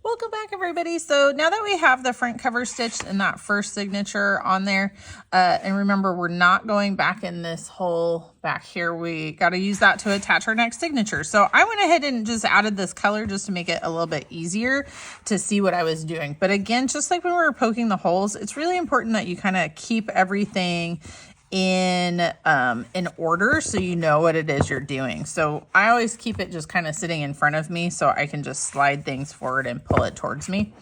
Welcome back, everybody. So now that we have the front cover stitched and that first signature on there, and remember, we're not going back in this hole back here. We got to use that to attach our next signature. So I went ahead and just added this color just to make it a little bit easier to see what I was doing. But again, just like when we were poking the holes, it's really important that you kind of keep everything in order so you know what it is you're doing. So I always keep it just kind of sitting in front of me so I can just slide things forward and pull it towards me.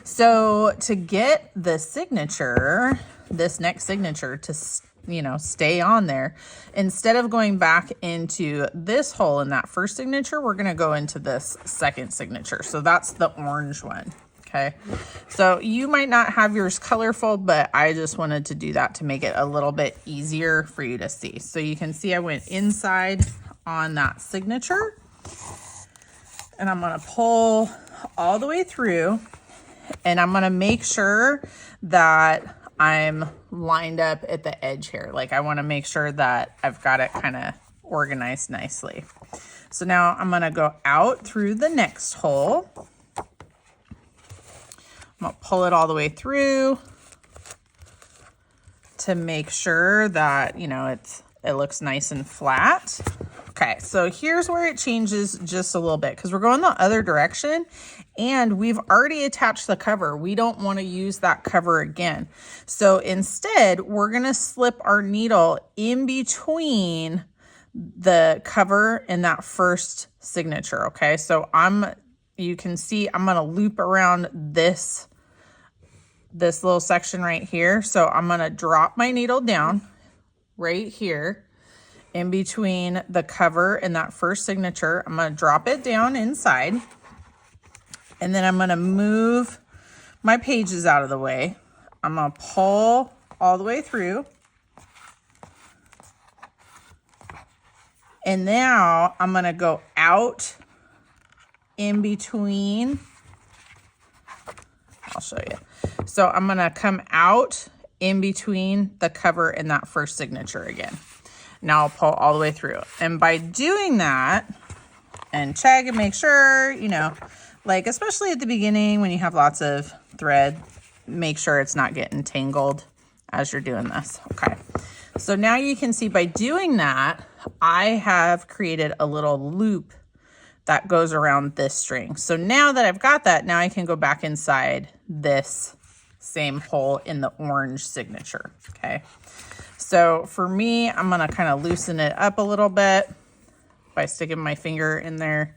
So to get the signature, this next signature to stay on there, instead of going back into this hole in that first signature, we're going to go into this second signature. So that's the orange one. Okay, so you might not have yours colorful, but I just wanted to do that to make it a little bit easier for you to see. So you can see I went inside on that signature, and I'm going to pull all the way through, and I'm going to make sure that I'm lined up at the edge here. Like I want to make sure that I've got it kind of organized nicely. So now I'm going to go out through the next hole. I'm gonna pull it all the way through to make sure that, it looks nice and flat. Okay, so here's where it changes just a little bit because we're going the other direction and we've already attached the cover. We don't want to use that cover again. So instead, we're gonna slip our needle in between the cover and that first signature, okay? So you can see I'm going to loop around this little section right here. So I'm going to drop my needle down right here in between the cover and that first signature. I'm going to drop it down inside, and then I'm going to move my pages out of the way. I'm going to pull all the way through. And now I'm going to go out in between. I'll show you. So I'm going to come out in between the cover and that first signature again. Now I'll pull all the way through. And by doing that, and check and make sure, especially at the beginning when you have lots of thread, make sure it's not getting tangled as you're doing this. Okay. So now you can see by doing that, I have created a little loop that goes around this string. So now that I've got that, now I can go back inside this same hole in the orange signature, okay? So for me, I'm gonna kind of loosen it up a little bit by sticking my finger in there,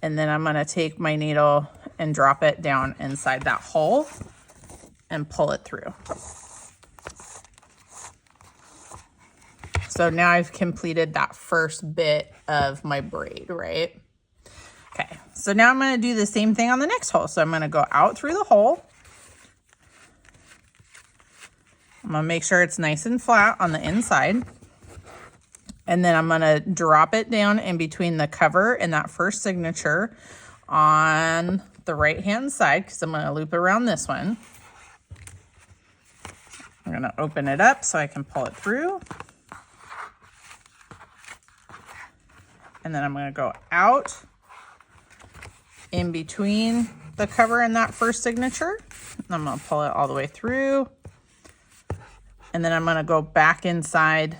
and then I'm gonna take my needle and drop it down inside that hole and pull it through. So now I've completed that first bit of my braid, right? Okay, so now I'm going to do the same thing on the next hole. So I'm going to go out through the hole. I'm going to make sure it's nice and flat on the inside. And then I'm going to drop it down in between the cover and that first signature on the right-hand side because I'm going to loop around this one. I'm going to open it up so I can pull it through. And then I'm going to go out in between the cover and that first signature. I'm going to pull it all the way through. And then I'm going to go back inside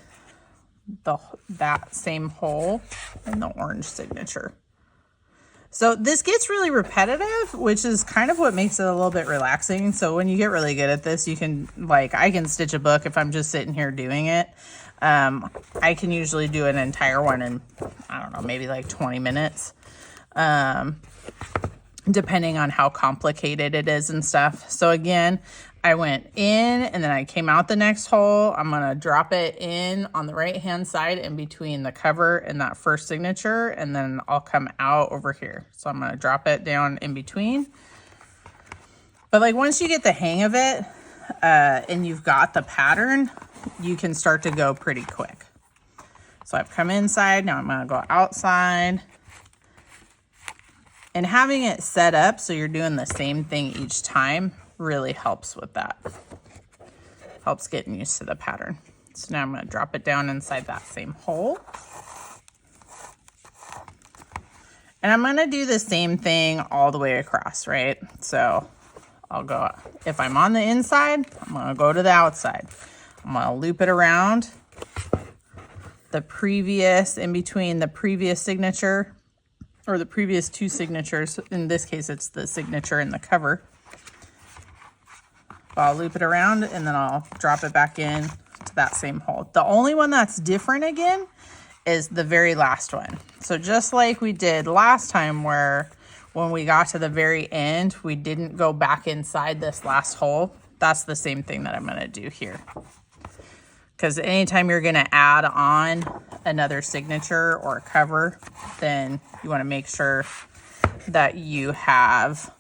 that same hole in the orange signature. So this gets really repetitive, which is kind of what makes it a little bit relaxing. So when you get really good at this, you can, I can stitch a book if I'm just sitting here doing it. I can usually do an entire one in, I don't know, maybe 20 minutes. Depending on how complicated it is and stuff. So again, I went in and then I came out the next hole. I'm going to drop it in on the right hand side in between the cover and that first signature, and then I'll come out over here. So I'm going to drop it down in between. But once you get the hang of it and you've got the pattern, you can start to go pretty quick. So I've come inside, now I'm going to go outside. And having it set up so you're doing the same thing each time really helps with that. Helps getting used to the pattern. So now I'm going to drop it down inside that same hole. And I'm gonna do the same thing all the way across, right? So I'll go, if I'm on the inside, I'm gonna go to the outside. I'm gonna loop it around the previous, in between the previous signature, or the previous two signatures. In this case, it's the signature and the cover. I'll loop it around and then I'll drop it back in to that same hole. The only one that's different again is the very last one. So just like we did last time, where when we got to the very end, we didn't go back inside this last hole, that's the same thing that I'm gonna do here. Because anytime you're gonna add on another signature or a cover, then you wanna make sure that you have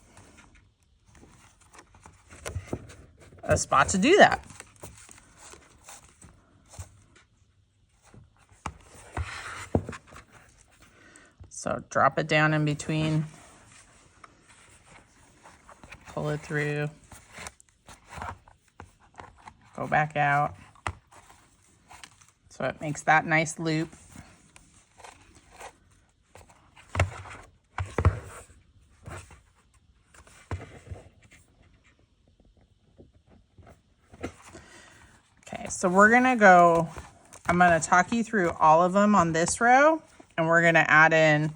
a spot to do that. So drop it down in between, pull it through, go back out. So it makes that nice loop. Okay, so we're gonna go, I'm gonna talk you through all of them on this row, and we're gonna add in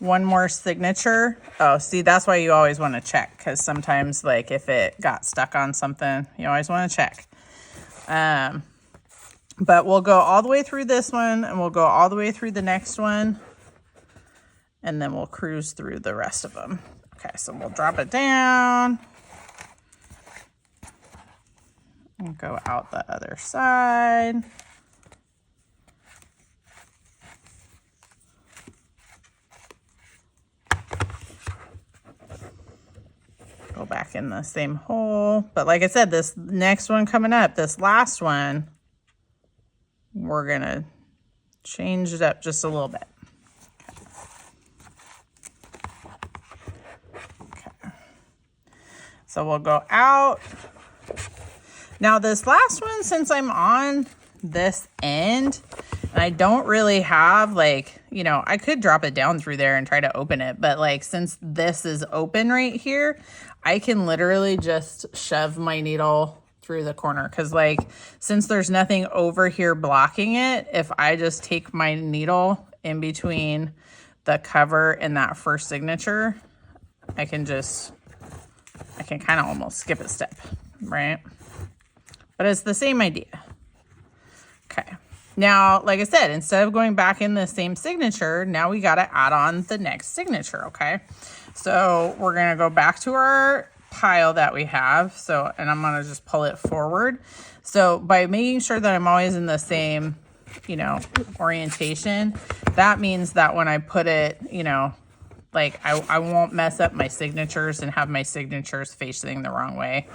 one more signature. Oh, see, that's why you always wanna check, because sometimes, like, if it got stuck on something, you always wanna check. But we'll go all the way through this one, and we'll go all the way through the next one, and then we'll cruise through the rest of them. Okay, so we'll drop it down. And go out the other side. Go back in the same hole. But like I said, this next one coming up, this last one, we're gonna change it up just a little bit. Okay. So we'll go out. Now this last one, since I'm on this end, and I don't really have, like, you know, I could drop it down through there and try to open it, but like, since this is open right here, I can literally just shove my needle through the corner. Cause like, since there's nothing over here blocking it, if I just take my needle in between the cover and that first signature, I can kind of almost skip a step, right? But it's the same idea. Okay. Now, like I said, instead of going back in the same signature, now we got to add on the next signature, okay? So we're going to go back to our pile that we have. So, and I'm going to just pull it forward. So by making sure that I'm always in the same, you know, orientation, that means that when I put it, you know, like I won't mess up my signatures and have my signatures facing the wrong way.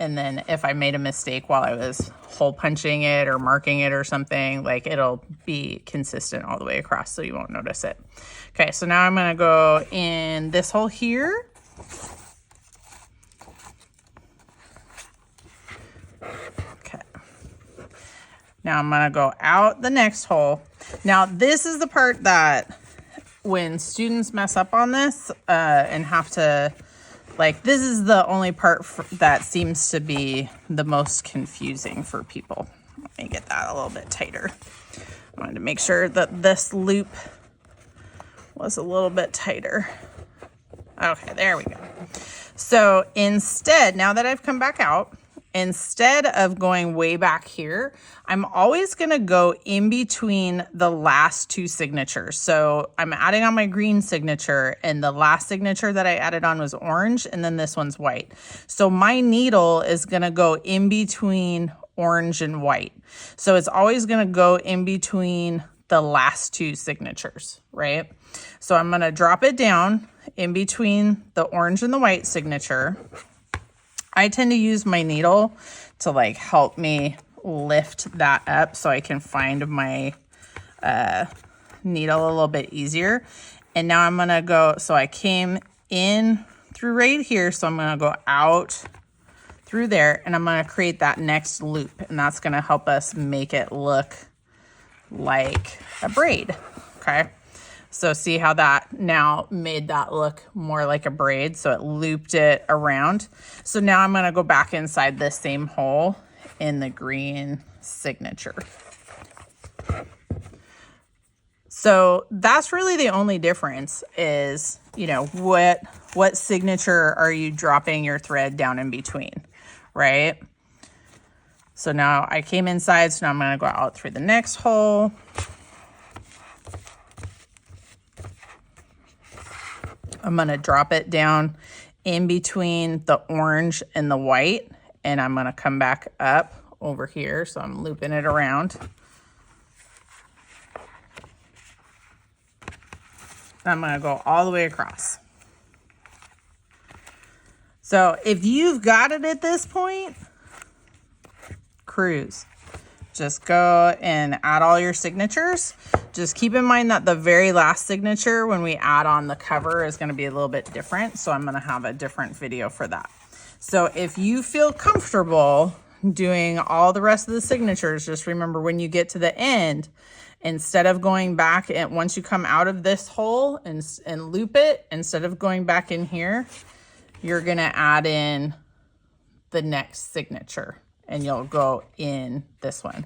And then if I made a mistake while I was hole punching it or marking it or something, like, it'll be consistent all the way across, so you won't notice it. Okay, so now I'm gonna go in this hole here. Okay. Now I'm gonna go out the next hole. Now this is the part that when students mess up on this and have to, like, this is the only part that seems to be the most confusing for people. Let me get that a little bit tighter. I wanted to make sure that this loop was a little bit tighter. Okay, there we go. So instead, now that I've come back out, instead of going way back here, I'm always gonna go in between the last two signatures. So I'm adding on my green signature, and the last signature that I added on was orange, and then this one's white. So my needle is gonna go in between orange and white. So it's always gonna go in between the last two signatures, right? So I'm gonna drop it down in between the orange and the white signature. I tend to use my needle to, like, help me lift that up so I can find my needle a little bit easier. And now I'm gonna go, so I came in through right here, so I'm gonna go out through there, and I'm gonna create that next loop, and that's gonna help us make it look like a braid, okay? So see how that now made that look more like a braid, so it looped it around. So now I'm going to go back inside this same hole in the green signature. So that's really the only difference is, you know, what signature are you dropping your thread down in between, right? So now I came inside, so now I'm going to go out through the next hole. I'm going to drop it down in between the orange and the white, and I'm going to come back up over here. So I'm looping it around. I'm going to go all the way across. So if you've got it at this point, cruise. Just go and add all your signatures. Just keep in mind that the very last signature when we add on the cover is going to be a little bit different. So I'm going to have a different video for that. So if you feel comfortable doing all the rest of the signatures, just remember when you get to the end, instead of going back and once you come out of this hole and loop it, instead of going back in here, you're going to add in the next signature. And you'll go in this one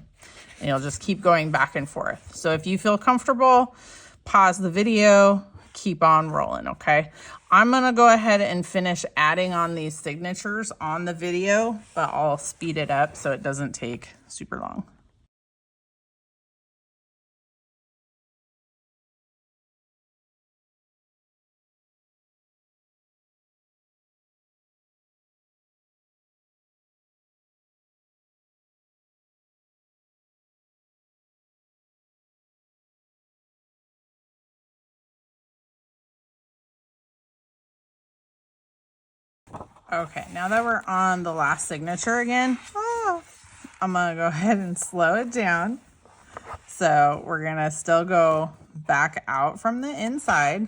and you'll just keep going back and forth. So if you feel comfortable, pause the video, keep on rolling, okay? I'm gonna go ahead and finish adding on these signatures on the video, but I'll speed it up so it doesn't take super long. Okay, now that we're on the last signature again, I'm gonna go ahead and slow it down. So we're gonna still go back out from the inside.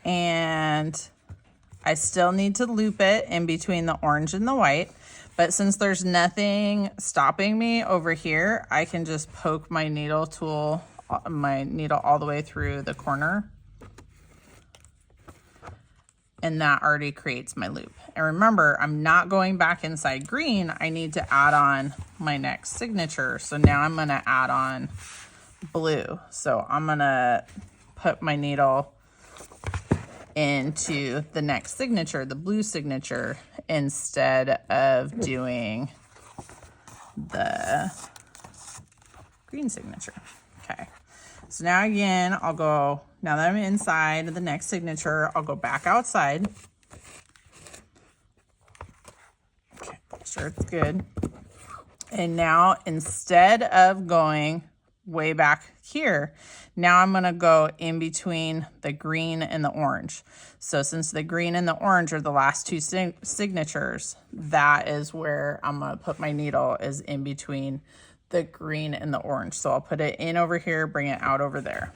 And I still need to loop it in between the orange and the white. But since there's nothing stopping me over here, I can just poke my needle tool, my needle all the way through the corner. And that already creates my loop. And remember, I'm not going back inside green. I need to add on my next signature. So now I'm gonna add on blue. So I'm gonna put my needle into the next signature, the blue signature, instead of doing the green signature. Okay. So now again, I'll go, now that I'm inside the next signature, I'll go back outside. Okay, make sure it's good. And now instead of going way back here, now I'm gonna go in between the green and the orange. So since the green and the orange are the last two signatures, that is where I'm gonna put my needle, is in between the green and the orange. So I'll put it in over here, bring it out over there.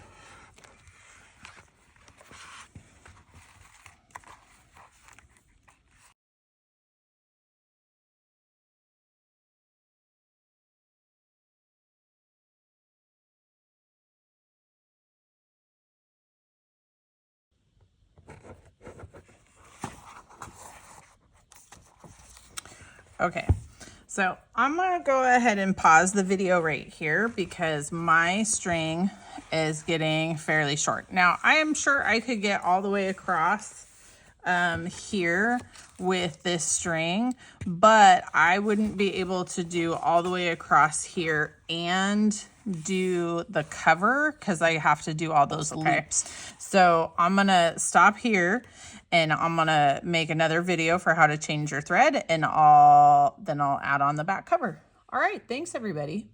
Okay, so I'm gonna go ahead and pause the video right here because my string is getting fairly short. Now, I am sure I could get all the way across here with this string, but I wouldn't be able to do all the way across here and do the cover because I have to do all those loops. So I'm gonna stop here and I'm gonna make another video for how to change your thread, and then I'll add on the back cover. All right, thanks everybody.